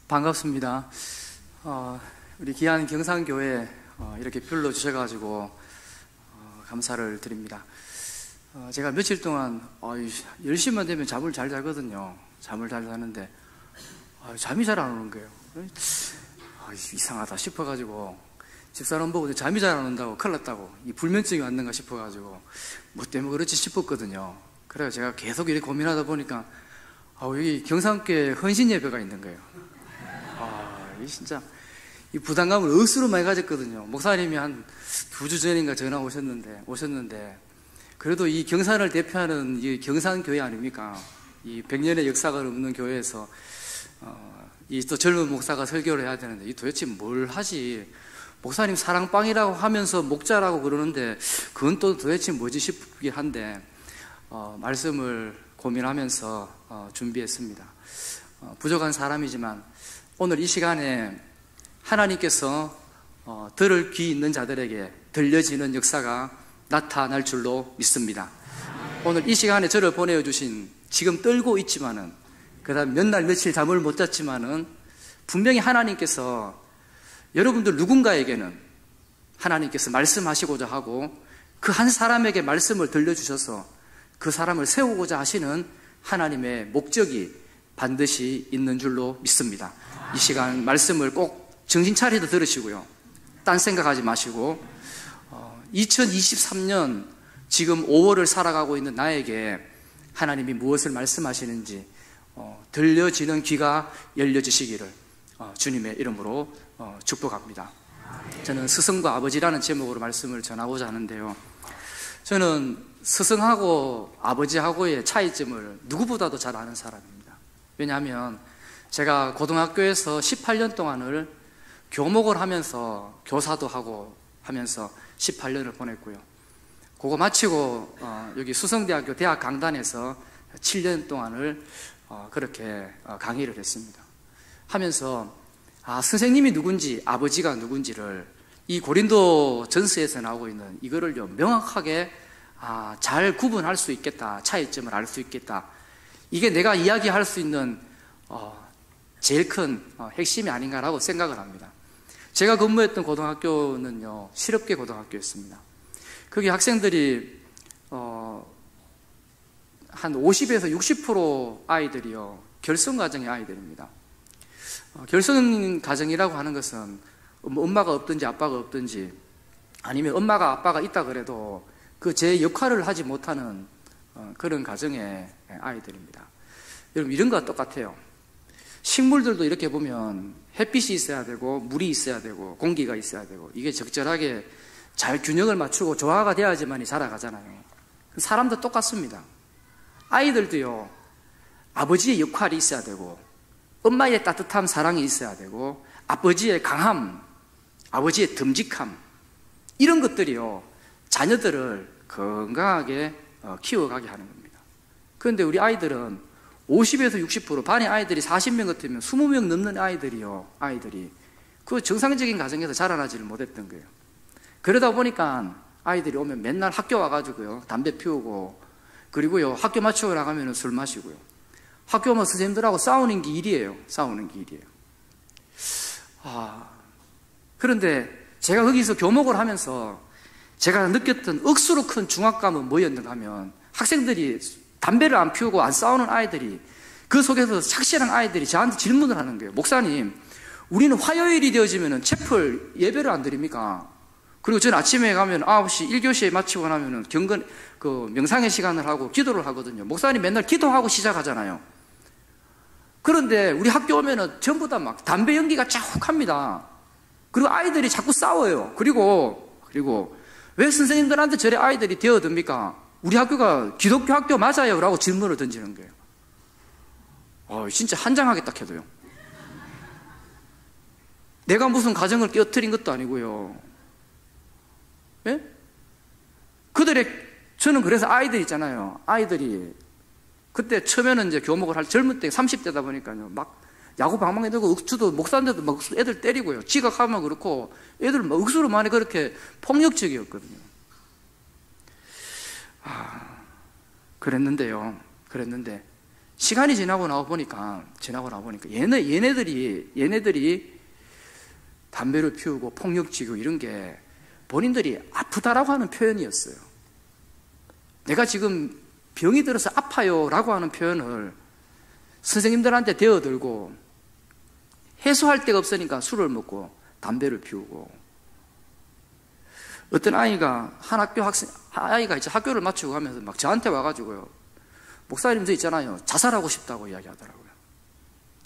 반갑습니다. 우리 귀한 경산교회 이렇게 불러주셔가지고 감사를 드립니다. 제가 며칠 동안 10시만 되면 잠을 잘 자거든요. 잠을 잘 자는데 잠이 잘 안 오는 거예요. 이상하다 싶어가지고 집사람 보고 잠이 잘 안 온다고 큰일 났다고 이 불면증이 왔는가 싶어가지고 뭐 때문에 그렇지 싶었거든요. 그래서 제가 계속 이렇게 고민하다 보니까 여기 경산교회 헌신 예배가 있는 거예요. 이 진짜 이 부담감을 억수로 많이 가졌거든요. 목사님이 한 2주 전인가 전화 오셨는데 그래도 이 경산을 대표하는 이 경산교회 아닙니까? 이 100년의 역사가 없는 교회에서 이 또 젊은 목사가 설교를 해야 되는데 이 도대체 뭘 하지? 목사님 사랑방이라고 하면서 목자라고 그러는데 그건 또 도대체 뭐지 싶긴 한데 말씀을 고민하면서 준비했습니다. 부족한 사람이지만 오늘 이 시간에 하나님께서 들을 귀 있는 자들에게 들려지는 역사가 나타날 줄로 믿습니다. 오늘 이 시간에 저를 보내주신 지금 떨고 있지만은 그 다음 몇 날 며칠 잠을 못 잤지만은 분명히 하나님께서 여러분들 누군가에게는 하나님께서 말씀하시고자 하고 그 한 사람에게 말씀을 들려주셔서 그 사람을 세우고자 하시는 하나님의 목적이 반드시 있는 줄로 믿습니다. 이 시간 말씀을 꼭 정신 차리도 들으시고요. 딴 생각하지 마시고 2023년 지금 5월을 살아가고 있는 나에게 하나님이 무엇을 말씀하시는지 들려지는 귀가 열려지시기를 주님의 이름으로 축복합니다. 저는 스승과 아버지라는 제목으로 말씀을 전하고자 하는데요. 저는 스승하고 아버지하고의 차이점을 누구보다도 잘 아는 사람입니다. 왜냐하면 제가 고등학교에서 18년 동안을 교목을 하면서 교사도 하고 하면서 18년을 보냈고요. 그거 마치고 여기 수성대학교 대학 강단에서 7년 동안을 그렇게 강의를 했습니다. 하면서 선생님이 누군지 아버지가 누군지를 이 고린도 전서에서 나오고 있는 이거를 명확하게 잘 구분할 수 있겠다. 차이점을 알 수 있겠다. 이게 내가 이야기할 수 있는 제일 큰 핵심이 아닌가라고 생각을 합니다. 제가 근무했던 고등학교는요, 실업계 고등학교였습니다. 거기 학생들이 한 50에서 60% 아이들이요, 결손가정의 아이들입니다. 결손가정이라고 하는 것은 엄마가 없든지 아빠가 없든지 아니면 엄마가 아빠가 있다 그래도 그 제 역할을 하지 못하는 그런 가정의 아이들입니다. 여러분, 이런 것과 똑같아요. 식물들도 이렇게 보면 햇빛이 있어야 되고 물이 있어야 되고 공기가 있어야 되고 이게 적절하게 잘 균형을 맞추고 조화가 돼야지만이 자라가잖아요. 사람도 똑같습니다. 아이들도요, 아버지의 역할이 있어야 되고 엄마의 따뜻함, 사랑이 있어야 되고 아버지의 강함, 아버지의 듬직함, 이런 것들이요, 자녀들을 건강하게 키워가게 하는 겁니다. 그런데 우리 아이들은 50에서 60%, 반의 아이들이 40명 같으면 20명 넘는 아이들이 그 정상적인 가정에서 자라나지를 못했던 거예요. 그러다 보니까 아이들이 오면 맨날 학교 와가지고요, 담배 피우고, 그리고요, 학교 마치고 나가면 술 마시고요. 학교 오면 선생님들하고 싸우는 게 일이에요. 그런데 제가 거기서 교목을 하면서 제가 느꼈던 억수로 큰 중압감은 뭐였는가 하면 학생들이 담배를 안 피우고 안 싸우는 아이들이 그 속에서 착실한 아이들이 저한테 질문을 하는 거예요. 목사님, 우리는 화요일이 되어지면 채플 예배를 안 드립니까? 그리고 저는 아침에 가면 9시 1교시에 마치고 나면 명상의 시간을 하고 기도를 하거든요. 목사님 맨날 기도하고 시작하잖아요. 그런데 우리 학교 오면은 전부 다 막 담배 연기가 자욱합니다. 그리고 아이들이 자꾸 싸워요. 그리고 왜 선생님들한테 저래 아이들이 되어듭니까? 우리 학교가 기독교 학교 맞아요? 라고 질문을 던지는 거예요. 진짜 한장하겠다 해도요. 내가 무슨 가정을 깨어뜨린 것도 아니고요. 예? 저는 그래서 아이들 있잖아요. 아이들이 그때 처음에는 이제 교목을 할 젊은 때 30대다 보니까요, 막 야구 방망이 들고 억수도 목사인데도 막 애들 때리고요. 지각하면 그렇고 애들 막 억수로 많이 그렇게 폭력적이었거든요. 그랬는데 시간이 지나고 나와 보니까 얘네들이 담배를 피우고 폭력지고 이런 게 본인들이 아프다라고 하는 표현이었어요. 내가 지금 병이 들어서 아파요라고 하는 표현을 선생님들한테 대어들고 해소할 데가 없으니까 술을 먹고 담배를 피우고, 어떤 아이가 이제 학교를 마치고 가면서 막 저한테 와가지고요, 목사님 저 있잖아요, 자살하고 싶다고 이야기하더라고요.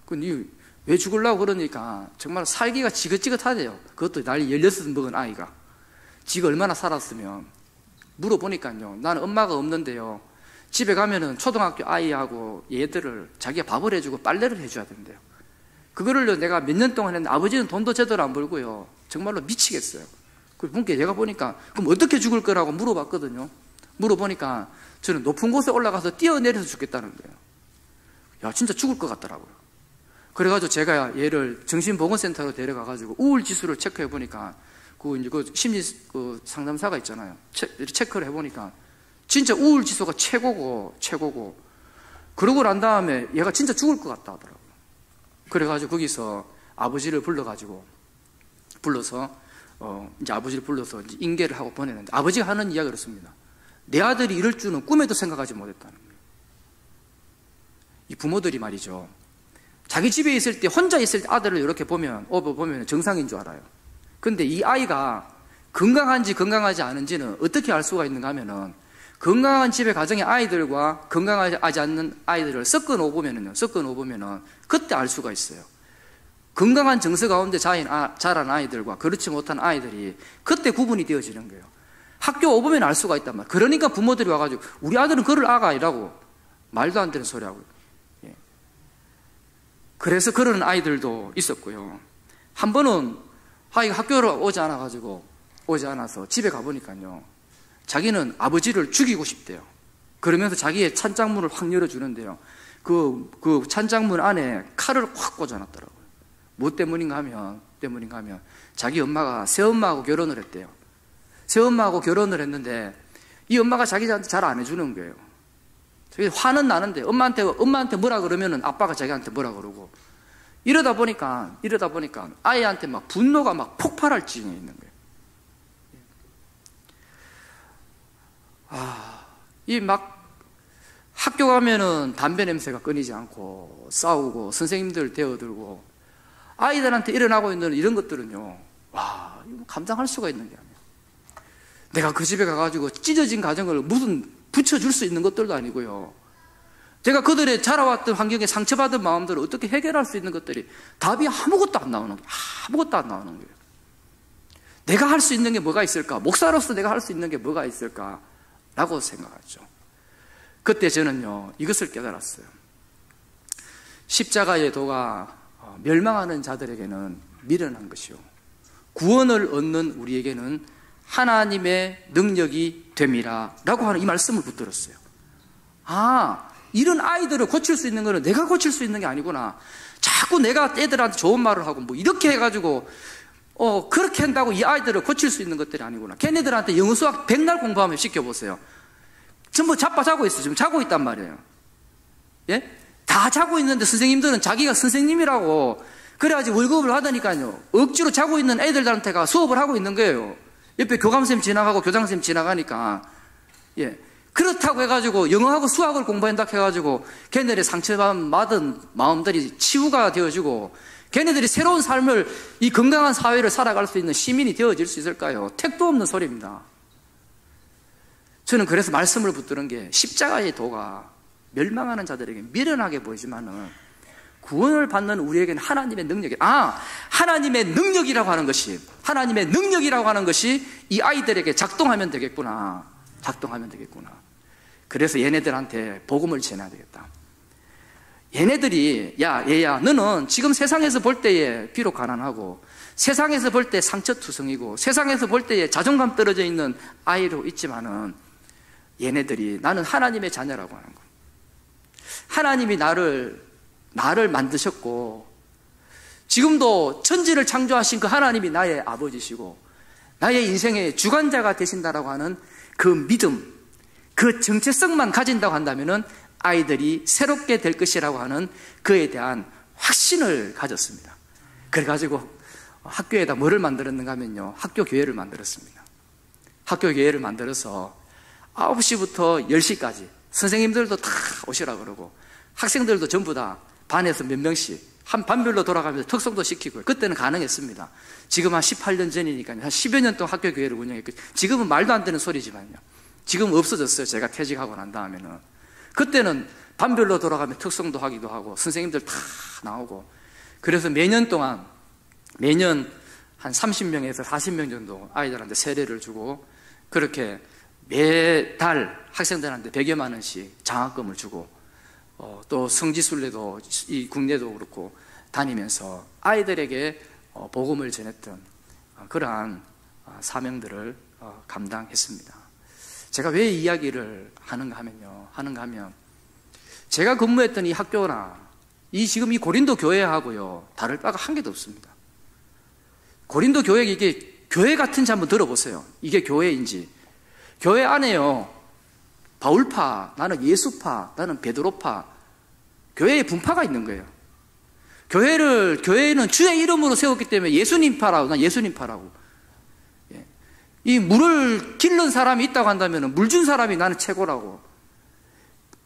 근데 왜 죽으려고 그러니까 정말 살기가 지긋지긋하대요. 그것도 나이 16 먹은 아이가. 지가 얼마나 살았으면. 물어보니까요, 나는 엄마가 없는데요, 집에 가면은 초등학교 아이하고 얘들을 자기가 밥을 해주고 빨래를 해줘야 된대요. 그거를 내가 몇 년 동안 했는데 아버지는 돈도 제대로 안 벌고요, 정말로 미치겠어요. 그분께 제가 보니까 그럼 어떻게 죽을 거라고 물어봤거든요. 물어보니까 저는 높은 곳에 올라가서 뛰어내려서 죽겠다는 거예요. 야, 진짜 죽을 것 같더라고요. 그래가지고 제가 얘를 정신보건센터로 데려가가지고 우울 지수를 체크해 보니까 그 심리 상담사가 있잖아요. 체크를 해보니까 진짜 우울 지수가 최고고. 그러고 난 다음에 얘가 진짜 죽을 것 같다 하더라고요. 그래가지고 거기서 아버지를 불러서 이제 아버지를 불러서 이제 인계를 하고 보내는데, 아버지가 하는 이야기가 그렇습니다. 내 아들이 이럴 줄은 꿈에도 생각하지 못했다는 거예요. 이 부모들이 말이죠, 자기 집에 있을 때, 혼자 있을 때 아들을 이렇게 보면 정상인 줄 알아요. 근데 이 아이가 건강한지 건강하지 않은지는 어떻게 알 수가 있는가 하면은, 건강한 집의 가정의 아이들과 건강하지 않는 아이들을 섞어 놓으면은 그때 알 수가 있어요. 건강한 정서 가운데 자란 아이들과 그렇지 못한 아이들이 그때 구분이 되어지는 거예요. 학교 오보면 알 수가 있단 말이에요. 그러니까 부모들이 와가지고 우리 아들은 그럴 아가 아니라고 말도 안 되는 소리 하고. 그래서 그런 아이들도 있었고요. 한 번은 아이가 학교를 오지 않아서 집에 가보니까요, 자기는 아버지를 죽이고 싶대요. 그러면서 자기의 찬장문을 확 열어주는데요, 그 찬장문 안에 칼을 확 꽂아놨더라고요. 뭐 때문인가 하면 자기 엄마가 새엄마하고 결혼을 했대요. 새엄마하고 결혼을 했는데 이 엄마가 자기한테 잘 안 해주는 거예요. 자기 화는 나는데 엄마한테 뭐라 그러면은 아빠가 자기한테 뭐라 그러고, 이러다 보니까 아이한테 막 분노가 막 폭발할 지경에 있는 거예요. 이 막 학교 가면은 담배 냄새가 끊이지 않고 싸우고 선생님들 대어들고, 아이들한테 일어나고 있는 이런 것들은요, 이거 감당할 수가 있는 게 아니에요. 내가 그 집에 가가지고 찢어진 가정을 무슨 붙여줄 수 있는 것들도 아니고요, 제가 그들의 자라왔던 환경에 상처받은 마음들을 어떻게 해결할 수 있는 것들이 답이 아무것도 안 나오는 거예요. 내가 할 수 있는 게 뭐가 있을까? 목사로서 내가 할 수 있는 게 뭐가 있을까? 라고 생각하죠. 그때 저는요, 이것을 깨달았어요. 십자가의 도가 멸망하는 자들에게는 미련한 것이요, 구원을 얻는 우리에게는 하나님의 능력이 됨이라 라고 하는 이 말씀을 붙들었어요. 이런 아이들을 고칠 수 있는 거는 내가 고칠 수 있는 게 아니구나. 자꾸 내가 애들한테 좋은 말을 하고 뭐 이렇게 해가지고 그렇게 한다고 이 아이들을 고칠 수 있는 것들이 아니구나. 걔네들한테 영어 수학 100날 공부하면 시켜보세요. 전부 자빠 자고 있어요. 지금 자고 있단 말이에요. 예? 다 자고 있는데 선생님들은 자기가 선생님이라고 그래야지 월급을 받으니까요, 억지로 자고 있는 애들한테가 수업을 하고 있는 거예요. 옆에 교감쌤 지나가고 교장쌤 지나가니까. 그렇다고 해가지고 영어하고 수학을 공부한다 해가지고 걔네들의 상처받은 마음들이 치유가 되어지고 걔네들이 새로운 삶을, 이 건강한 사회를 살아갈 수 있는 시민이 되어질 수 있을까요? 택도 없는 소리입니다. 저는 그래서 말씀을 붙드는 게, 십자가의 도가 멸망하는 자들에게 미련하게 보이지만은 구원을 받는 우리에게는 하나님의 능력이, 하나님의 능력이라고 하는 것이 이 아이들에게 작동하면 되겠구나. 그래서 얘네들한테 복음을 전해야 되겠다. 얘네들이, 얘야, 너는 지금 세상에서 볼 때에 비록 가난하고, 세상에서 볼 때 상처투성이고, 세상에서 볼 때에 자존감 떨어져 있는 아이로 있지만은, 얘네들이 나는 하나님의 자녀라고 하는 거예요. 하나님이 나를 만드셨고, 지금도 천지를 창조하신 그 하나님이 나의 아버지시고, 나의 인생의 주관자가 되신다라고 하는 그 믿음, 그 정체성만 가진다고 한다면은 아이들이 새롭게 될 것이라고 하는 그에 대한 확신을 가졌습니다. 그래가지고 학교에다 뭐를 만들었는가 하면요, 학교 교회를 만들었습니다. 학교 교회를 만들어서 9시부터 10시까지 선생님들도 다 오시라 그러고 학생들도 전부 다 반에서 몇 명씩 한 반별로 돌아가면서 특성도 시키고요. 그때는 가능했습니다. 지금 한 18년 전이니까요. 한 10여 년 동안 학교 교회를 운영했고, 지금은 말도 안 되는 소리지만요. 지금 없어졌어요. 제가 퇴직하고 난 다음에는. 그때는 반별로 돌아가면 특성도 하기도 하고 선생님들 다 나오고, 그래서 매년 동안 매년 한 30명에서 40명 정도 아이들한테 세례를 주고, 그렇게 매달 학생들한테 100여만 원씩 장학금을 주고, 또 성지순례도 이 국내도 그렇고 다니면서 아이들에게 복음을 전했던 그러한 사명들을 감당했습니다. 제가 왜 이 이야기를 하는가 하면 제가 근무했던 이 학교나 지금 이 고린도 교회하고요 다를 바가 한 개도 없습니다. 고린도 교회, 이게 교회 같은지 한번 들어보세요. 이게 교회인지. 교회 안에요, 바울파, 나는 예수파, 나는 베드로파, 교회에 분파가 있는 거예요. 교회는 주의 이름으로 세웠기 때문에 예수님파라고, 난 예수님파라고. 이 물을 길른 사람이 있다고 한다면 물 준 사람이 나는 최고라고.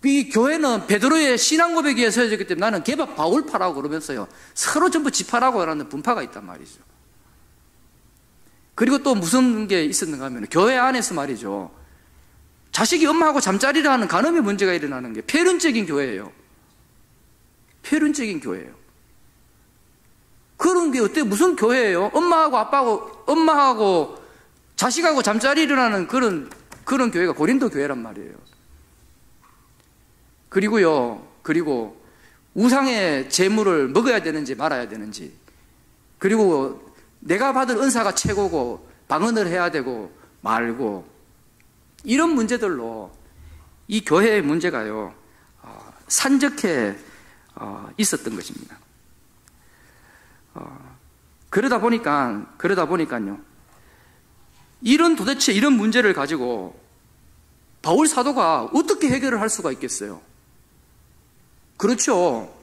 이 교회는 베드로의 신앙 고백에 의해 세워졌기 때문에 나는 개밥 바울파라고 그러면서요, 서로 전부 지파라고 하는 분파가 있단 말이죠. 그리고 또 무슨 게 있었는가 하면 교회 안에서 말이죠, 자식이 엄마하고 잠자리를 하는 간음의 문제가 일어나는 게 폐륜적인 교회예요. 폐륜적인 교회예요. 그런 게 어때? 무슨 교회예요? 엄마하고 자식하고 잠자리를 하는 그런 교회가 고린도 교회란 말이에요. 그리고 우상의 제물을 먹어야 되는지 말아야 되는지, 그리고 내가 받은 은사가 최고고 방언을 해야 되고 말고, 이런 문제들로 이 교회의 문제가요 산적해 있었던 것입니다. 그러다 보니까요 도대체 이런 문제를 가지고 바울 사도가 어떻게 해결을 할 수가 있겠어요? 그렇죠.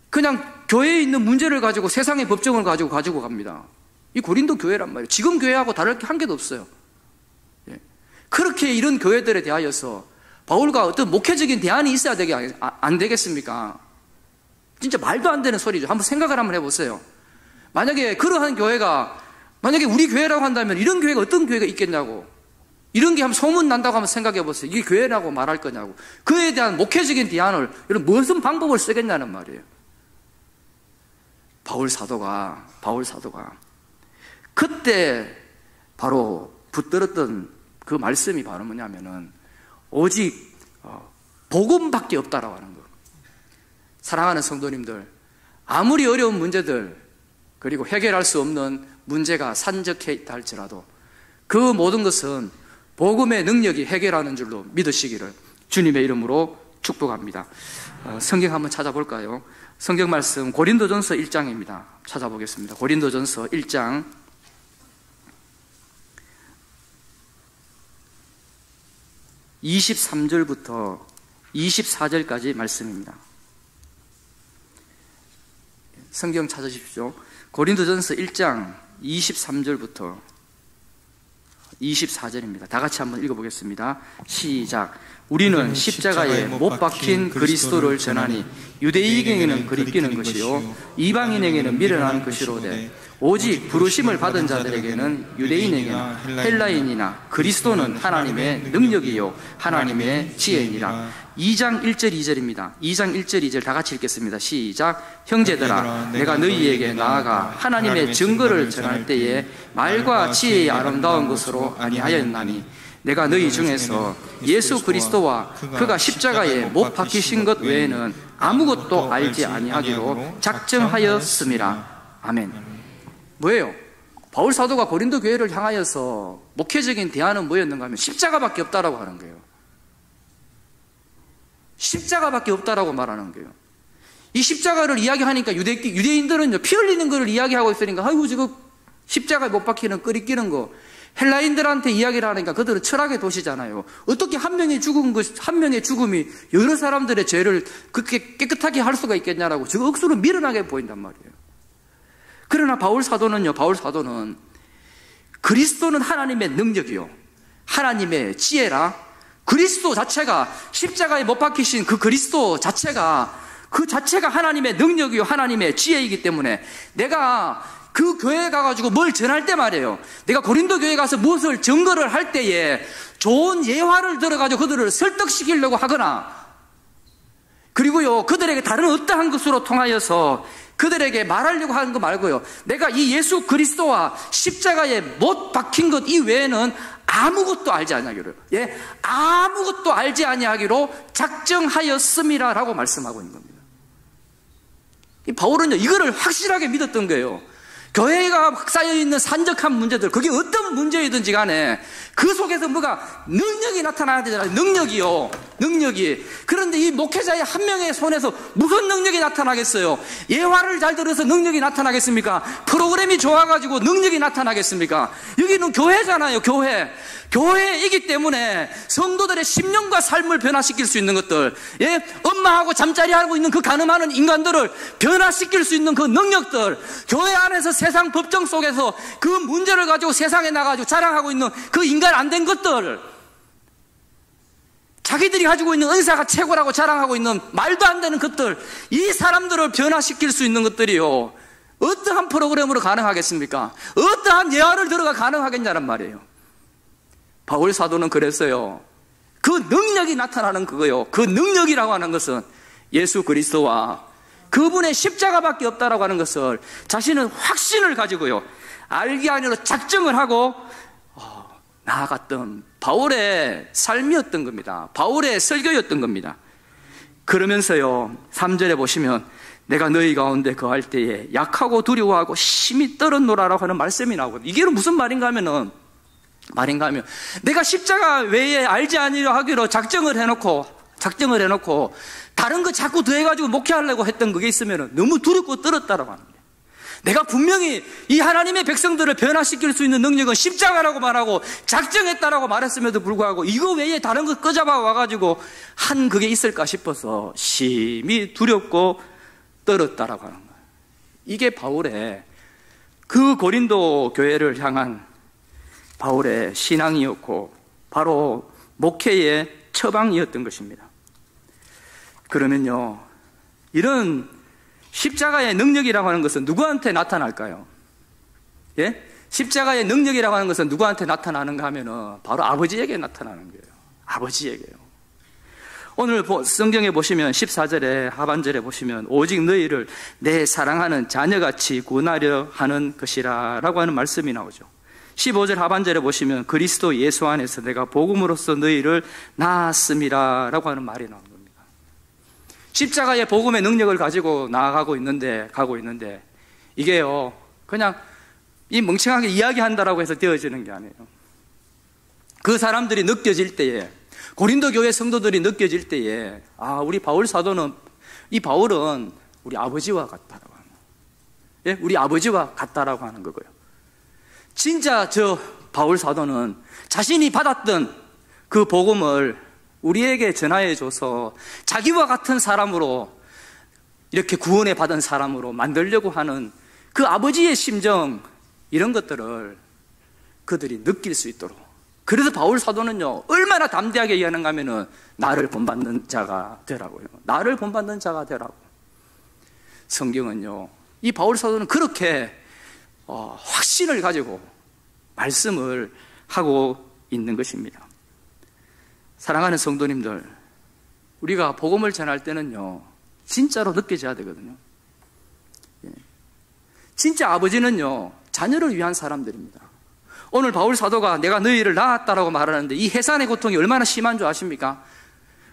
그냥 교회에 있는 문제를 가지고 세상의 법정을 가지고 갑니다. 이 고린도 교회란 말이에요. 지금 교회하고 다를 게 한 개도 없어요. 그렇게 이런 교회들에 대하여서 바울과 어떤 목회적인 대안이 있어야 안 되겠습니까? 진짜 말도 안 되는 소리죠. 한번 생각을 한번 해보세요. 만약에 그러한 교회가, 만약에 우리 교회라고 한다면 이런 교회가 어떤 교회가 있겠냐고, 이런 게 한번 소문 난다고 한번 생각해 보세요. 이게 교회라고 말할 거냐고. 그에 대한 목회적인 대안을, 이런 무슨 방법을 쓰겠냐는 말이에요. 바울 사도가 그때 바로 붙들었던 그 말씀이 바로 뭐냐면은 오직 복음밖에 없다라고 하는 거. 사랑하는 성도님들, 아무리 어려운 문제들, 그리고 해결할 수 없는 문제가 산적해 있다 할지라도 그 모든 것은 복음의 능력이 해결하는 줄로 믿으시기를 주님의 이름으로 축복합니다. 성경 한번 찾아볼까요? 성경 말씀 고린도전서 1장입니다. 찾아보겠습니다. 고린도전서 1장 23절부터 24절까지 말씀입니다. 성경 찾으십시오. 고린도전서 1장 23절부터 24절입니다. 다 같이 한번 읽어보겠습니다. 시작. 우리는 십자가에 못 박힌 그리스도를 전하니 유대인에게는 그리끼는 것이요 이방인에게는 미련한 것이로되 오직 부르심을 받은 자들에게는 유대인에게나 헬라인이나 그리스도는 하나님의 능력이요 하나님의 지혜니라. 2장 1절 2절입니다. 2장 1절 2절 다 같이 읽겠습니다. 시작. 형제들아, 내가 너희에게 나아가 하나님의 증거를 전할 때에 말과 지혜의 아름다운 것으로 아니하였나니 내가 너희 중에서 예수 그리스도와 그가 십자가에 못 박히신 것 외에는 아무것도 알지 아니하기로 작정하였음이라. 아멘. 뭐예요? 바울 사도가 고린도 교회를 향하여서 목회적인 대안은 뭐였는가 하면 십자가밖에 없다라고 하는 거예요. 십자가밖에 없다라고 말하는 거예요. 이 십자가를 이야기하니까 유대인들은요, 피 흘리는 거를 이야기하고 있으니까, 아이고, 지금 십자가에 못 박히는 끄리끼는 거, 헬라인들한테 이야기를 하니까 그들은 철학의 도시잖아요. 어떻게 한 명의 죽음이 여러 사람들의 죄를 그렇게 깨끗하게 할 수가 있겠냐라고 저 억수로 미련하게 보인단 말이에요. 그러나 바울 사도는 그리스도는 하나님의 능력이요, 하나님의 지혜라. 그리스도 자체가, 십자가에 못 박히신 그 그리스도 자체가, 그 자체가 하나님의 능력이요, 하나님의 지혜이기 때문에 내가 그 교회에 가가지고 뭘 전할 때 말이에요, 내가 고린도 교회에 가서 무엇을 증거를 할 때에 좋은 예화를 들어가지고 그들을 설득시키려고 하거나, 그리고요 그들에게 다른 어떠한 것으로 통하여서 그들에게 말하려고 하는 거 말고요, 내가 이 예수 그리스도와 십자가에 못 박힌 것 이외에는 아무것도 알지 아니하기로, 아무것도 알지 아니하기로 작정하였음이라라고 말씀하고 있는 겁니다. 이 바울은요 이거를 확실하게 믿었던 거예요. 교회가 쌓여있는 산적한 문제들, 그게 어떤 문제이든지 간에 그 속에서 뭐가 능력이 나타나야 되잖아요. 능력이. 그런데 이 목회자의 한 명의 손에서 무슨 능력이 나타나겠어요? 예화를 잘 들어서 능력이 나타나겠습니까? 프로그램이 좋아가지고 능력이 나타나겠습니까? 여기는 교회잖아요. 교회이기 때문에 성도들의 심령과 삶을 변화시킬 수 있는 것들, 엄마하고 잠자리 하고 있는 그 가늠하는 인간들을 변화시킬 수 있는 그 능력들, 교회 안에서 세상 법정 속에서 그 문제를 가지고 세상에 나가지고 자랑하고 있는 그 인간 안 된 것들, 자기들이 가지고 있는 은사가 최고라고 자랑하고 있는 말도 안 되는 것들, 이 사람들을 변화시킬 수 있는 것들이요 어떠한 프로그램으로 가능하겠습니까? 어떠한 예화를 들어가 가능하겠냐는 말이에요. 바울 사도는 그랬어요. 그 능력이 나타나는 그거요, 그 능력이라고 하는 것은 예수 그리스도와 그분의 십자가밖에 없다라고 하는 것을 자신은 확신을 가지고요 알게 아니라 작정을 하고 나아갔던 바울의 삶이었던 겁니다. 바울의 설교였던 겁니다. 그러면서요 3절에 보시면 내가 너희 가운데 거할 때에 약하고 두려워하고 심히 떨었노라라고 하는 말씀이 나오거든요. 이게 무슨 말인가 하면 내가 십자가 외에 알지 아니려 하기로 작정을 해놓고 다른 거 자꾸 더해가지고 목회하려고 했던 그게 있으면 너무 두렵고 떨었다라고 합니다. 내가 분명히 이 하나님의 백성들을 변화시킬 수 있는 능력은 십자가라고 말하고 작정했다라고 말했음에도 불구하고 이거 외에 다른 거 끄잡아 와가지고 한 그게 있을까 싶어서 심히 두렵고 떨었다라고 하는 거예요. 이게 바울의 그 고린도 교회를 향한 바울의 신앙이었고 바로 목회의 처방이었던 것입니다. 그러면요 이런 십자가의 능력이라고 하는 것은 누구한테 나타날까요? 십자가의 능력이라고 하는 것은 누구한테 나타나는가 하면은 바로 아버지에게 나타나는 거예요. 아버지에게요. 오늘 성경에 보시면 14절에 하반절에 보시면 오직 너희를 내 사랑하는 자녀같이 구원하려 하는 것이라 라고 하는 말씀이 나오죠. 15절 하반절에 보시면 그리스도 예수 안에서 내가 복음으로써 너희를 낳았음이라 라고 하는 말이 나옵니다. 십자가의 복음의 능력을 가지고 나아가고 있는데 이게요 그냥 이 멍청하게 이야기한다라고 해서 되어지는 게 아니에요. 그 사람들이 느껴질 때에, 고린도 교회 성도들이 느껴질 때에 우리 바울 사도는, 이 바울은 우리 아버지와 같다라고 하는, 우리 아버지와 같다라고 하는 거고요. 진짜 저 바울 사도는 자신이 받았던 그 복음을 우리에게 전하여 줘서 자기와 같은 사람으로, 이렇게 구원에 받은 사람으로 만들려고 하는 그 아버지의 심정, 이런 것들을 그들이 느낄 수 있도록. 그래서 바울 사도는요 얼마나 담대하게 얘기하는가 하면은 나를 본받는 자가 되라고요. 나를 본받는 자가 되라고. 성경은요 이 바울 사도는 그렇게 확신을 가지고 말씀을 하고 있는 것입니다. 사랑하는 성도님들, 우리가 복음을 전할 때는요 진짜로 느껴져야 되거든요. 진짜 아버지는요 자녀를 위한 사람들입니다. 오늘 바울 사도가 내가 너희를 낳았다라고 말하는데 이 해산의 고통이 얼마나 심한 줄 아십니까?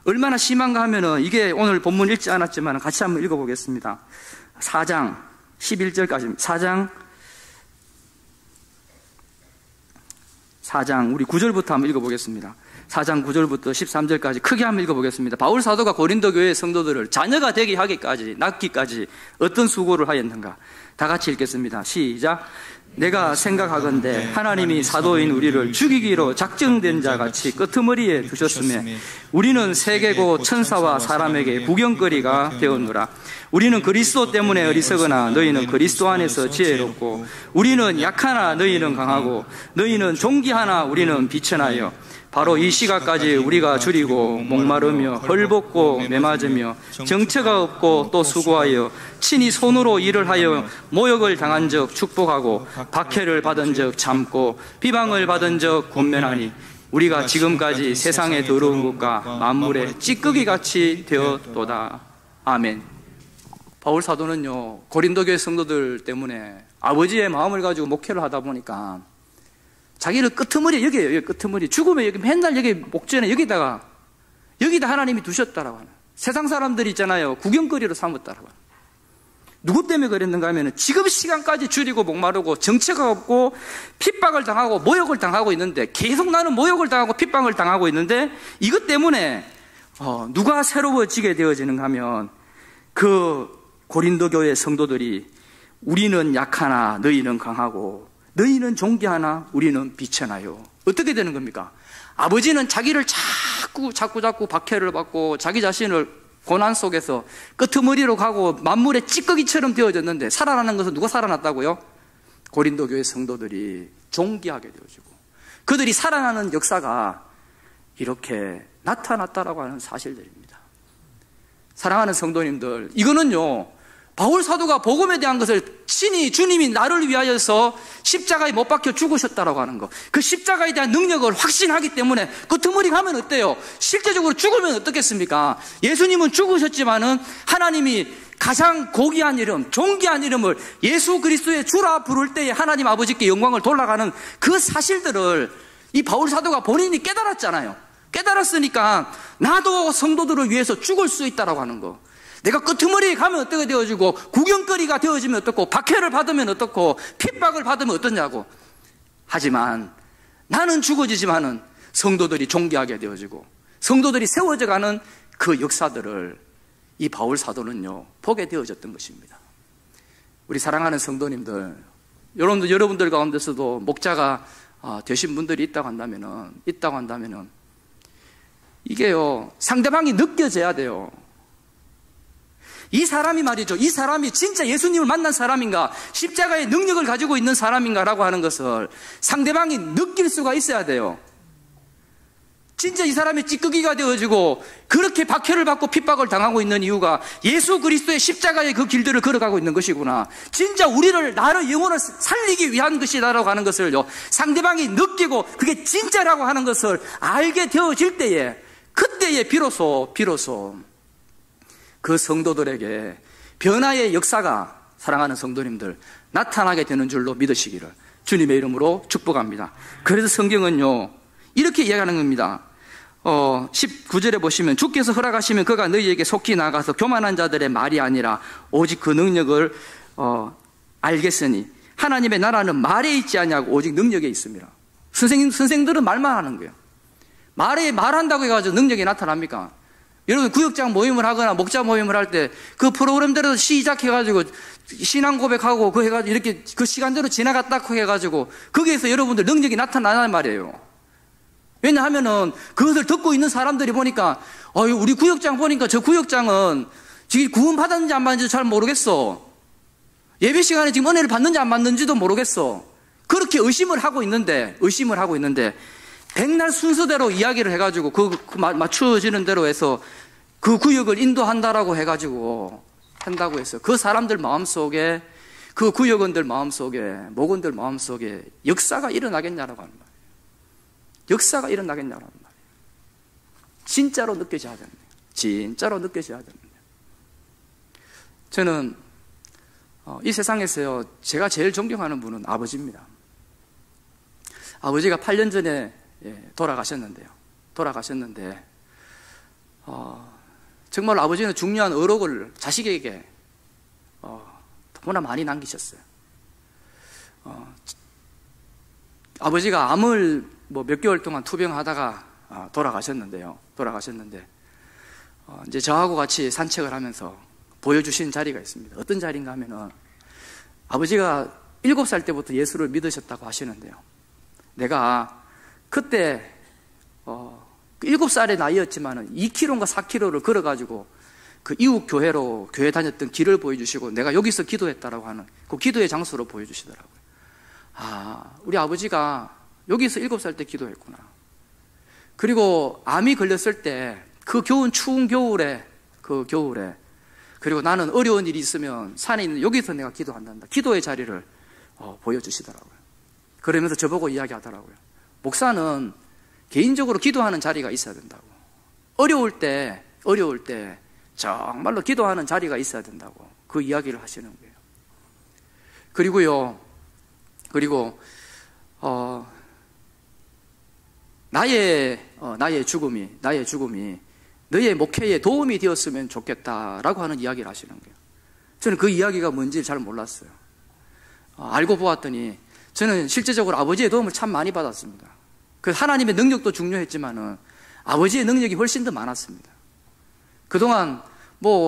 얼마나 심한가 하면은, 이게 오늘 본문 읽지 않았지만 같이 한번 읽어보겠습니다. 4장 11절까지, 4장 우리 9절부터 한번 읽어보겠습니다. 4장 9절부터 13절까지 크게 한번 읽어보겠습니다. 바울 사도가 고린도 교회 성도들을 자녀가 되게 하기까지, 낳기까지 어떤 수고를 하였는가. 다 같이 읽겠습니다. 시작. 내가 생각하건대 하나님이 사도인 우리를 죽이기로 작정된 자 같이 끄트머리에 두셨으며 우리는 세계고 천사와 사람에게 구경거리가 되었노라. 우리는 그리스도 때문에 어리석으나 너희는 그리스도 안에서 지혜롭고 우리는 약하나 너희는 강하고 너희는 존귀하나 우리는 비천하여 바로 이 시각까지 우리가 줄이고 목마르며 헐벗고 매맞으며 정처가 없고 또 수고하여 친히 손으로 일을 하여 모욕을 당한 적 축복하고 박해를 받은 적 참고 비방을 받은 적 권면하니 우리가 지금까지 세상의 더러운 것과 만물의 찌꺼기같이 되었도다. 아멘. 바울 사도는요, 고린도 교회 성도들 때문에 아버지의 마음을 가지고 목회를 하다 보니까 자기를 끄트머리, 여기 끄트머리, 죽으면 여기 맨날 여기 목전에 여기다 하나님이 두셨다라고 하는, 세상 사람들이 있잖아요, 구경거리로 삼았다라고 하는. 누구 때문에 그랬는가 하면 지금 시간까지 줄이고 목마르고 정체가 없고 핍박을 당하고 모욕을 당하고 있는데, 계속 나는 모욕을 당하고 핍박을 당하고 있는데 이것 때문에 누가 새로워지게 되어지는가 하면 그 고린도 교회 성도들이 우리는 약하나 너희는 강하고 너희는 존귀하나 우리는 비천하여. 어떻게 되는 겁니까? 아버지는 자기를 자꾸 박해를 받고 자기 자신을 고난 속에서 끄트머리로 가고 만물의 찌꺼기처럼 되어졌는데, 살아나는 것은 누가 살아났다고요? 고린도 교회 성도들이 존귀하게 되어지고 그들이 살아나는 역사가 이렇게 나타났다라고 하는 사실들입니다. 사랑하는 성도님들, 이거는요, 바울 사도가 복음에 대한 것을 친히 주님이 나를 위하여서 십자가에 못 박혀 죽으셨다라고 하는 것, 그 십자가에 대한 능력을 확신하기 때문에 끄트머리 가면 어때요? 실제적으로 죽으면 어떻겠습니까? 예수님은 죽으셨지만은 하나님이 가장 고귀한 이름, 존귀한 이름을 예수 그리스도의 주라 부를 때에 하나님 아버지께 영광을 돌아가는 그 사실들을 이 바울 사도가 본인이 깨달았잖아요. 깨달았으니까 나도 성도들을 위해서 죽을 수 있다라고 하는 거. 내가 끄트머리에 가면 어떻게 되어지고 구경거리가 되어지면 어떻고 박해를 받으면 어떻고 핍박을 받으면 어떠냐고. 하지만 나는 죽어지지만은 성도들이 존귀하게 되어지고 성도들이 세워져가는 그 역사들을 이 바울 사도는요 보게 되어졌던 것입니다. 우리 사랑하는 성도님들, 여러분들 가운데서도 목자가 되신 분들이 있다고 한다면은 이게요 상대방이 느껴져야 돼요. 이 사람이 말이죠, 이 사람이 진짜 예수님을 만난 사람인가, 십자가의 능력을 가지고 있는 사람인가라고 하는 것을 상대방이 느낄 수가 있어야 돼요. 진짜 이 사람이 찌꺼기가 되어지고 그렇게 박해를 받고 핍박을 당하고 있는 이유가 예수 그리스도의 십자가의 그 길들을 걸어가고 있는 것이구나, 진짜 나를 영혼을 살리기 위한 것이다라고 하는 것을요 상대방이 느끼고 그게 진짜라고 하는 것을 알게 되어질 때에, 그때에 비로소 그 성도들에게 변화의 역사가, 사랑하는 성도님들, 나타나게 되는 줄로 믿으시기를 주님의 이름으로 축복합니다. 그래서 성경은요 이렇게 이야기하는 겁니다. 19절에 보시면 주께서 허락하시면 그가 너희에게 속히 나가서 교만한 자들의 말이 아니라 오직 그 능력을 알겠으니 하나님의 나라는 말에 있지 않냐고 오직 능력에 있습니다. 선생들은 말만 하는 거예요. 말한다고 해가지고 능력이 나타납니까? 여러분 구역장 모임을 하거나 목자 모임을 할 때 그 프로그램대로 시작해가지고 신앙 고백하고 그 해가지고 이렇게 그 시간대로 지나갔다고 해가지고 거기에서 여러분들 능력이 나타나는 말이에요. 왜냐하면은 그것을 듣고 있는 사람들이 보니까 우리 구역장 보니까 저 구역장은 지금 구원 받았는지 안 받았는지 잘 모르겠어. 예배 시간에 지금 은혜를 받는지 안 받는지도 모르겠어. 그렇게 의심을 하고 있는데 백날 순서대로 이야기를 해가지고 맞춰지는 대로 해서 그 구역을 인도한다라고 해가지고 한다고 해서 그 사람들 마음속에, 그 구역원들 마음속에, 목원들 마음속에 역사가 일어나겠냐라고 하는 말이에요. 역사가 일어나겠냐라는 말이에요. 진짜로 느껴져야 됩니다. 진짜로 느껴져야 됩니다. 저는 이 세상에서요 제가 제일 존경하는 분은 아버지입니다. 아버지가 8년 전에 돌아가셨는데 정말 아버지는 중요한 어록을 자식에게 너무나 많이 남기셨어요. 아버지가 암을 몇 개월 동안 투병하다가 돌아가셨는데 이제 저하고 같이 산책을 하면서 보여주신 자리가 있습니다. 어떤 자리인가 하면은 아버지가 7살 때부터 예수를 믿으셨다고 하시는데요. 내가 그때 7살의 나이였지만 2km인가 4km를 걸어가지고 그 이웃 교회로 교회 다녔던 길을 보여주시고 내가 여기서 기도했다라고 하는 그 기도의 장소로 보여주시더라고요. 우리 아버지가 여기서 7살 때 기도했구나. 그리고 암이 걸렸을 때 그 추운 겨울에 그리고 나는 어려운 일이 있으면 산에 있는 여기서 내가 기도한단다. 기도의 자리를 보여주시더라고요. 그러면서 저보고 이야기하더라고요. 목사는 개인적으로 기도하는 자리가 있어야 된다고. 어려울 때 정말로 기도하는 자리가 있어야 된다고 그 이야기를 하시는 거예요. 그리고 나의 죽음이 너의 목회에 도움이 되었으면 좋겠다라고 하는 이야기를 하시는 거예요. 저는 그 이야기가 뭔지 잘 몰랐어요. 알고 보았더니 저는 실제적으로 아버지의 도움을 참 많이 받았습니다. 그 하나님의 능력도 중요했지만은 아버지의 능력이 훨씬 더 많았습니다. 그동안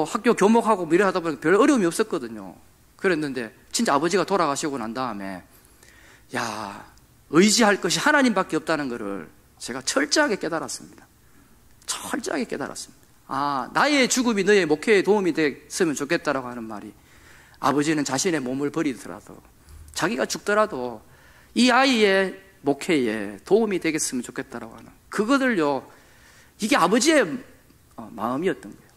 학교 교목하고 일을 하다 보니까 별 어려움이 없었거든요. 그랬는데 진짜 아버지가 돌아가시고 난 다음에 의지할 것이 하나님밖에 없다는 것을 제가 철저하게 깨달았습니다. 나의 죽음이 너의 목회에 도움이 됐으면 좋겠다라고 하는 말이 아버지는 자신의 몸을 버리더라도 자기가 죽더라도 이 아이의 목회에 도움이 되겠으면 좋겠다라고 하는 그것을요, 이게 아버지의 마음이었던 거예요.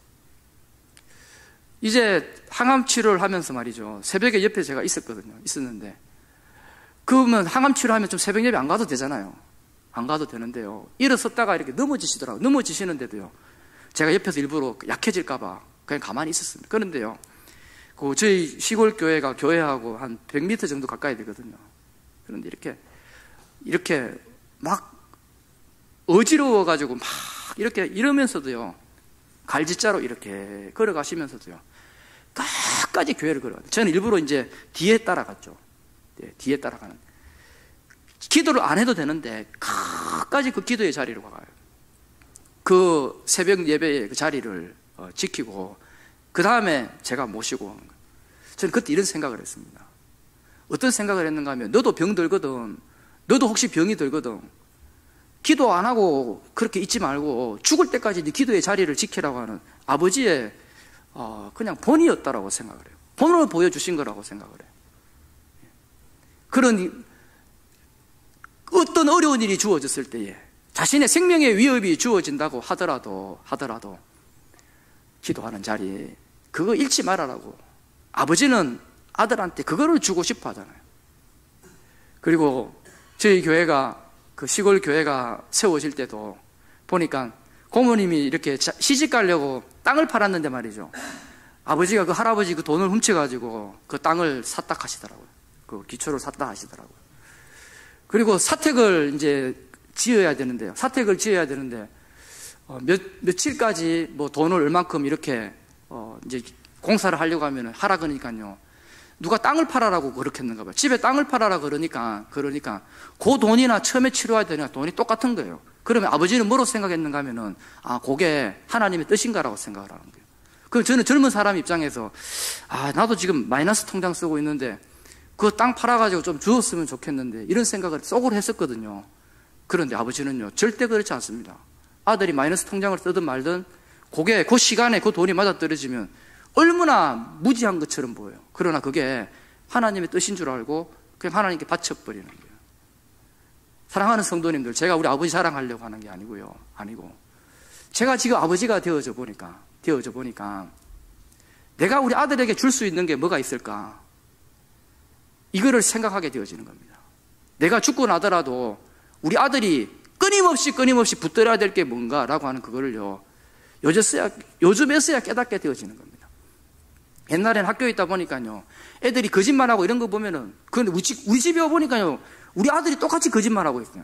이제 항암 치료를 하면서 말이죠, 새벽에 옆에 제가 있었는데 그러면 항암 치료하면 좀 새벽 예배 안 가도 되잖아요. 안 가도 되는데요, 일어섰다가 이렇게 넘어지시더라고요. 넘어지시는데도요, 제가 옆에서 일부러 약해질까봐 그냥 가만히 있었습니다. 그런데요, 저희 시골 교회가 교회하고 한 100m 정도 가까이 되거든요. 그런데 이렇게 막 어지러워가지고 막 이러면서도요, 갈지자로 이렇게 걸어가시면서도요, 끝까지 교회를 걸어가요. 저는 일부러 이제 뒤에 따라갔죠. 뒤에 따라가는. 기도를 안 해도 되는데 끝까지 그 기도의 자리로 가요. 그 새벽 예배의 그 자리를 지키고 그 다음에 제가 모시고 오는 거예요. 저는 그때 이런 생각을 했습니다. 어떤 생각을 했는가 하면, 너도 병 들거든, 너도 혹시 병이 들거든, 기도 안 하고 그렇게 있지 말고 죽을 때까지 네 기도의 자리를 지키라고 하는 아버지의 그냥 본이었다라고 생각을 해요. 본을 보여주신 거라고 생각을 해요. 그런 어떤 어려운 일이 주어졌을 때에 자신의 생명의 위협이 주어진다고 하더라도 기도하는 자리, 그거 잃지 말아라고 아버지는 아들한테 그거를 주고 싶어 하잖아요. 그리고 저희 교회가, 그 시골 교회가 세워질 때도 보니까 고모님이 이렇게 시집 가려고 땅을 팔았는데 말이죠, 아버지가 그 할아버지 그 돈을 훔쳐가지고 그 땅을 샀다 하시더라고요. 그 기초를 샀다 하시더라고요. 그리고 사택을 이제 지어야 되는데 며칠까지 돈을 얼만큼 이렇게 이제 공사를 하려고 하면 하라 그러니까요, 누가 땅을 팔아라고 그렇게 했는가 봐요. 집에 땅을 팔아라 그러니까 그 돈이나 처음에 치료해야 되니까 돈이 똑같은 거예요. 그러면 아버지는 뭐로 생각했는가 하면은, 그게 하나님의 뜻인가라고 생각을 하는 거예요. 그럼 저는 젊은 사람 입장에서 나도 지금 마이너스 통장 쓰고 있는데 그 땅 팔아가지고 좀 주었으면 좋겠는데 이런 생각을 속으로 했었거든요. 그런데 아버지는요, 절대 그렇지 않습니다. 아들이 마이너스 통장을 쓰든 말든 그게 그 시간에 그 돈이 맞아떨어지면 얼마나 무지한 것처럼 보여요. 그러나 그게 하나님의 뜻인 줄 알고 그냥 하나님께 바쳐버리는 거예요. 사랑하는 성도님들, 제가 우리 아버지 자랑하려고 하는 게 아니고 제가 지금 아버지가 되어져 보니까 내가 우리 아들에게 줄 수 있는 게 뭐가 있을까, 이거를 생각하게 되어지는 겁니다. 내가 죽고 나더라도 우리 아들이 끊임없이 붙들어야 될 게 뭔가라고 하는 그거를요, 요즘에서야 깨닫게 되어지는 겁니다. 옛날엔 학교에 있다 보니까요, 애들이 거짓말하고 이런 거 보면은, 그런데 우리 집에 와보니까요, 우리 아들이 똑같이 거짓말하고 있어요.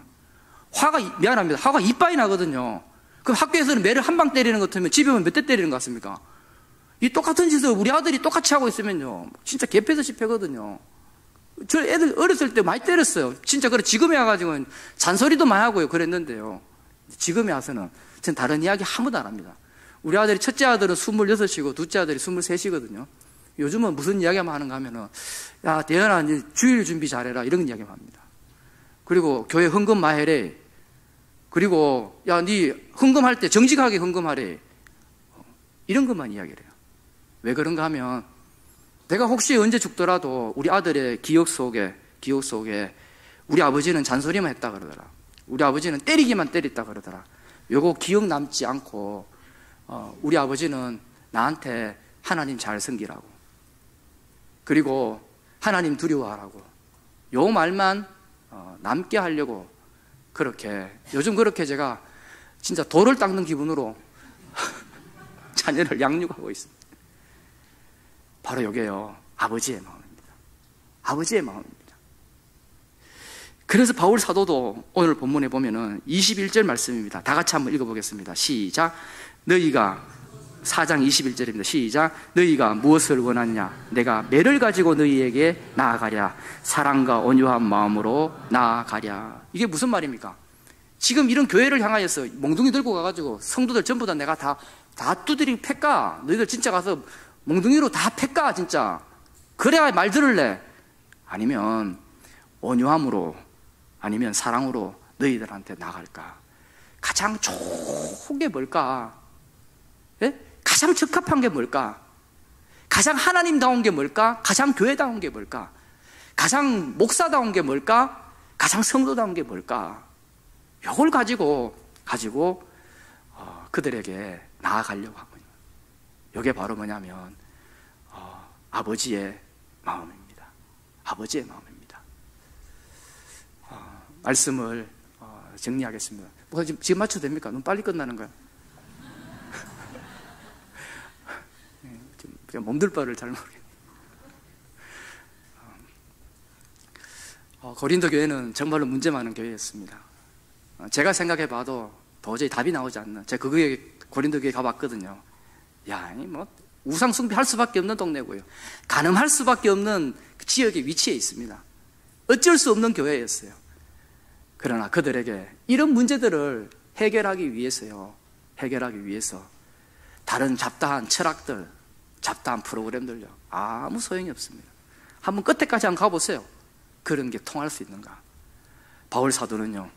화가 이빠이 나거든요. 그럼 학교에서는 매를 한 방 때리는 것 같으면 집에 오면 몇 대 때리는 것 같습니까? 이 똑같은 짓을 우리 아들이 똑같이 하고 있으면요, 진짜 개패서 집회거든요. 저 애들 어렸을 때 많이 때렸어요. 진짜. 그래, 지금에 와가지고는 잔소리도 많이 하고요. 그랬는데요, 지금에 와서는 전 다른 이야기 아무도 안 합니다. 우리 아들이 첫째 아들은 26이고 둘째 아들이 23이거든요. 요즘은 무슨 이야기만 하는가 하면은, 야, 대현아, 이제 주일 준비 잘해라. 이런 이야기만 합니다. 그리고 교회 헌금 많이 해래. 그리고, 야, 니 헌금할 때 정직하게 헌금하래. 이런 것만 이야기를 해요. 왜 그런가 하면, 내가 혹시 언제 죽더라도 우리 아들의 기억 속에 우리 아버지는 잔소리만 했다 그러더라. 우리 아버지는 때리기만 때렸다 그러더라. 요거 기억 남지 않고, 우리 아버지는 나한테 하나님 잘 섬기라고. 그리고 하나님 두려워하라고. 요 말만 남게 하려고 요즘 그렇게 제가 진짜 돌을 닦는 기분으로 자녀를 양육하고 있습니다. 바로 요게요, 아버지의 마음입니다. 아버지의 마음입니다. 그래서 바울 사도도 오늘 본문에 보면은 21절 말씀입니다. 다 같이 한번 읽어보겠습니다. 시작. 너희가 4장 21절입니다. 시작. 너희가 무엇을 원하냐? 내가 매를 가지고 너희에게 나아가랴. 사랑과 온유한 마음으로 나아가랴. 이게 무슨 말입니까? 지금 이런 교회를 향하여서 몽둥이 들고 가가지고 성도들 전부 다 내가 다 두드리고 팰까? 너희들 진짜 가서 몽둥이로 다 팰까? 진짜 그래야 말 들을래? 아니면 온유함으로, 아니면 사랑으로 너희들한테 나갈까? 가장 좋은 게 뭘까? 예? 가장 적합한 게 뭘까? 가장 하나님다운 게 뭘까? 가장 교회다운 게 뭘까? 가장 목사다운 게 뭘까? 가장 성도다운 게 뭘까? 이걸 가지고 그들에게 나아가려고 하거든요. 이게 바로 뭐냐면 아버지의 마음입니다. 아버지의 마음입니다. 말씀을 정리하겠습니다. 뭐가 지금 맞춰도 됩니까? 너무 빨리 끝나는 거야. 그냥 몸둘 바를 잘 모르겠네요. 고린도 교회는 정말로 문제 많은 교회였습니다. 제가 생각해봐도 도저히 답이 나오지 않는, 제가 고린도 교회 가봤거든요. 야, 뭐 우상 숭배할 수밖에 없는 동네고요. 간음할 수밖에 없는 지역에 위치해 있습니다. 어쩔 수 없는 교회였어요. 그러나 그들에게 이런 문제들을 해결하기 위해서 다른 잡다한 철학들, 잡다한 프로그램들요, 아무 소용이 없습니다. 한번 끝에까지 한번 가보세요. 그런 게 통할 수 있는가? 바울 사도는요,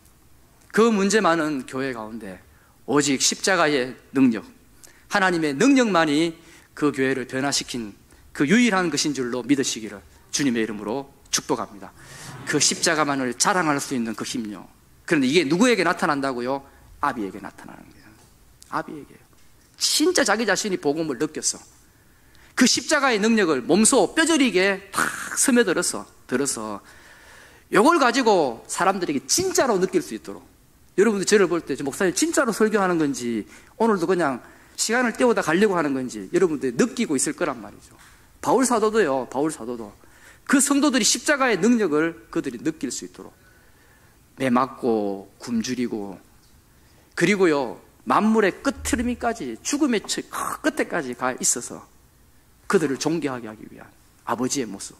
그 문제 많은 교회 가운데 오직 십자가의 능력, 하나님의 능력만이 그 교회를 변화시킨 그 유일한 것인 줄로 믿으시기를 주님의 이름으로 축복합니다. 그 십자가만을 자랑할 수 있는 그 힘요. 그런데 이게 누구에게 나타난다고요? 아비에게 나타나는 거예요. 아비에게요. 진짜 자기 자신이 복음을 느꼈어. 그 십자가의 능력을 몸소 뼈저리게 탁 스며들어서 이걸 가지고 사람들에게 진짜로 느낄 수 있도록, 여러분들 저를 볼 때 목사님 진짜로 설교하는 건지 오늘도 그냥 시간을 때우다 가려고 하는 건지 여러분들이 느끼고 있을 거란 말이죠. 바울 사도도 그 성도들이 십자가의 능력을 그들이 느낄 수 있도록 매맞고 굶주리고, 그리고요 만물의 끝트름이까지, 죽음의 끝에까지 가 있어서 그들을 존귀하게 하기 위한 아버지의 모습.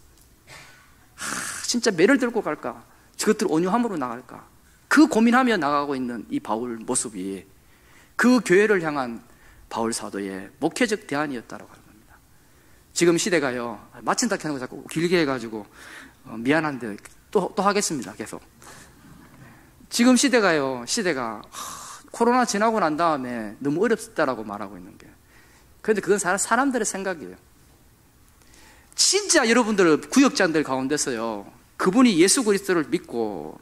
진짜 매를 들고 갈까? 저것들 온유함으로 나갈까? 그 고민하며 나가고 있는 이 바울 모습이 그 교회를 향한 바울 사도의 목회적 대안이었다고 하는 겁니다. 지금 시대가요, 마친다 하는 거 자꾸 길게 해가지고 미안한데 또 하겠습니다. 계속. 지금 시대가 코로나 지나고 난 다음에 너무 어렵다라고 말하고 있는 게, 그런데 그건 사람들의 생각이에요. 진짜 여러분들 구역자들 가운데서요, 그분이 예수 그리스도를 믿고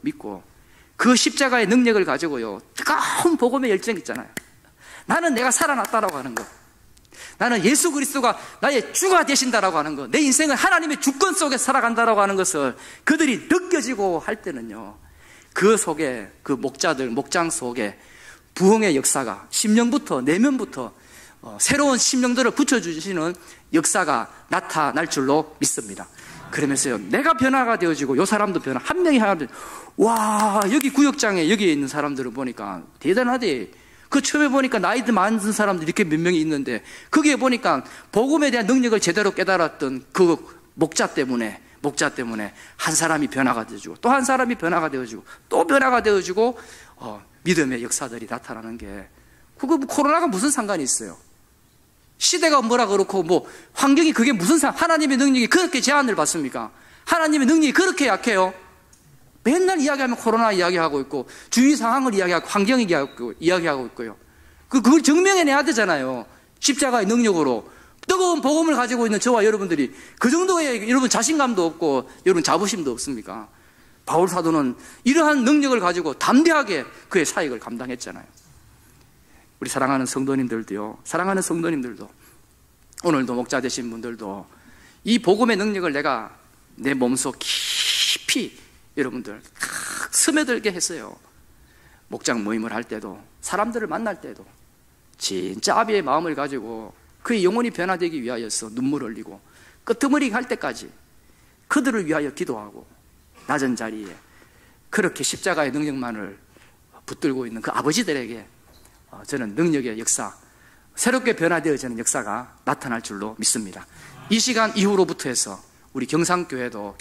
그 십자가의 능력을 가지고요 뜨거운 복음의 열정이 있잖아요. 나는 내가 살아났다라고 하는 거, 나는 예수 그리스도가 나의 주가 되신다라고 하는 거, 내 인생은 하나님의 주권 속에 살아간다라고 하는 것을 그들이 느껴지고 할 때는요, 그 속에, 그 목장 속에 부흥의 역사가 심령부터, 내면부터 새로운 심령들을 붙여주시는 역사가 나타날 줄로 믿습니다. 그러면서요, 내가 변화가 되어지고 요 사람도 한 명이 하나, 와, 여기 구역장에 여기에 있는 사람들을 보니까 대단하대. 그 처음에 보니까 나이도 많은 사람들이 이렇게 몇 명이 있는데, 거기에 보니까 복음에 대한 능력을 제대로 깨달았던 그 목자 때문에 한 사람이 변화가 되어지고, 또 한 사람이 변화가 되어지고, 또 변화가 되어지고, 믿음의 역사들이 나타나는 게, 그거 코로나가 무슨 상관이 있어요? 시대가 뭐라 그렇고 뭐 환경이 그게 무슨 하나님의 능력이 그렇게 제한을 받습니까? 하나님의 능력이 그렇게 약해요? 맨날 이야기하면 코로나 이야기하고 있고 주위 상황을 이야기하고 환경 이야기하고 있고요. 그걸 증명해내야 되잖아요. 십자가의 능력으로 뜨거운 복음을 가지고 있는 저와 여러분들이 그 정도의 여러분 자신감도 없고 여러분 자부심도 없습니까? 바울 사도는 이러한 능력을 가지고 담대하게 그의 사역을 감당했잖아요. 우리 사랑하는 성도님들도요, 사랑하는 성도님들도, 오늘도 목자 되신 분들도 이 복음의 능력을 내가 내 몸속 깊이 여러분들 스며들게 했어요. 목장 모임을 할 때도, 사람들을 만날 때도 진짜 아비의 마음을 가지고 그의 영혼이 변화되기 위하여서 눈물 흘리고 끄트머리 갈 때까지 그들을 위하여 기도하고 낮은 자리에 그렇게 십자가의 능력만을 붙들고 있는 그 아버지들에게 저는 능력의 역사, 새롭게 변화되어지는 역사가 나타날 줄로 믿습니다. 이 시간 이후로부터 해서 우리 경상교회도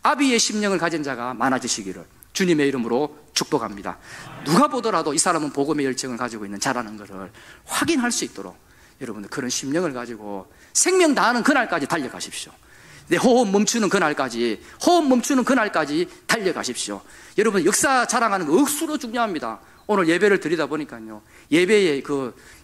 아비의 심령을 가진 자가 많아지시기를 주님의 이름으로 축복합니다. 누가 보더라도 이 사람은 복음의 열정을 가지고 있는 자라는 것을 확인할 수 있도록 여러분들 그런 심령을 가지고 생명 다하는 그날까지 달려가십시오. 내 호흡 멈추는 그날까지 달려가십시오. 여러분 역사 자랑하는 거 억수로 중요합니다. 오늘 예배를 드리다 보니까요, 예배의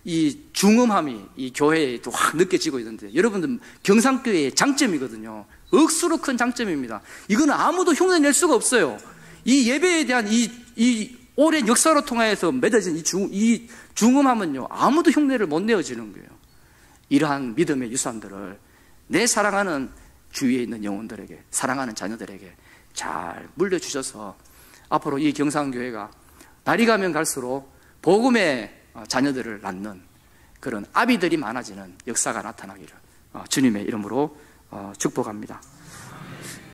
이 중음함이 이 교회에 또 확 느껴지고 있는데, 여러분들 경상교회의 장점이거든요. 억수로 큰 장점입니다. 이거는 아무도 흉내낼 수가 없어요. 이 예배에 대한 이 오랜 역사로 통해서 맺어진 이 중음함은요, 아무도 흉내를 못 내어지는 거예요. 이러한 믿음의 유산들을 내 사랑하는 주위에 있는 영혼들에게, 사랑하는 자녀들에게 잘 물려주셔서 앞으로 이 경상교회가 날이 가면 갈수록 복음의 자녀들을 낳는 그런 아비들이 많아지는 역사가 나타나기를 주님의 이름으로 축복합니다.